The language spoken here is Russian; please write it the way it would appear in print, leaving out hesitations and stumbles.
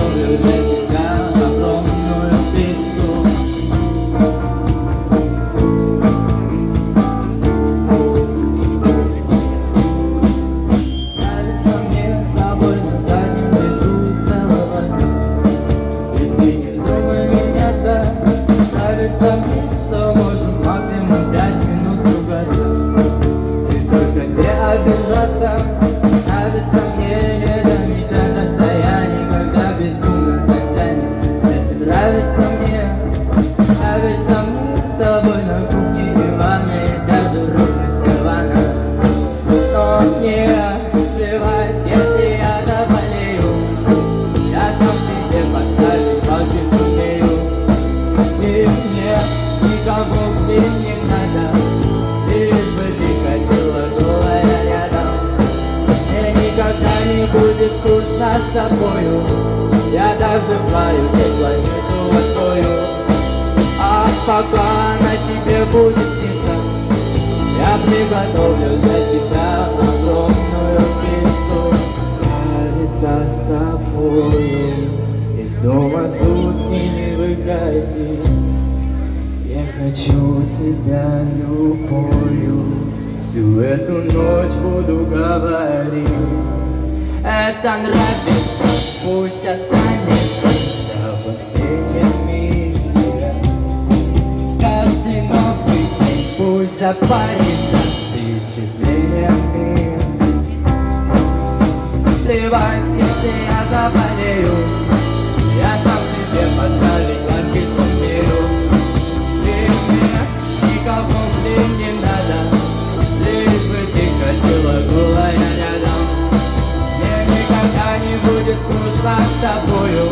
приготовлю для тебя огромную пиццу. Нравится мне с тобой на заднем ряду целоваться, и ты не вздумай меняться. Нравится мне, что можем максимум 5 минут ругаться, и только не обижаться. Нравится мне не замечать расстояние, когда безумно так тянет. Это нравится мне с тобой на кухне и ванной, даже ровность дивана. Но не сбивайся, если я заболею, я сам себе поставить ноги сумею. И мне никого мне не надо, лишь бы ты ходила голая рядом. Мне никогда не будет скучно с тобою, я даже в твою здесь планету открою. А пока она тебе будет сниться, я приготовлю для тебя огромную пиццу. Нравится с тобою, из дома сутки не выходи. Я хочу тебя любовью, всю эту ночь буду говорить. Это нравится, пусть останется до последнего мига. Каждый новый день пусть запарится впечатлениями. Плевать, если я заболею, я сам себе поставить лайки сумею. И мне никого мне не надо, лишь бы ты ходила голая рядом. Мне никогда не будет скучно с тобою,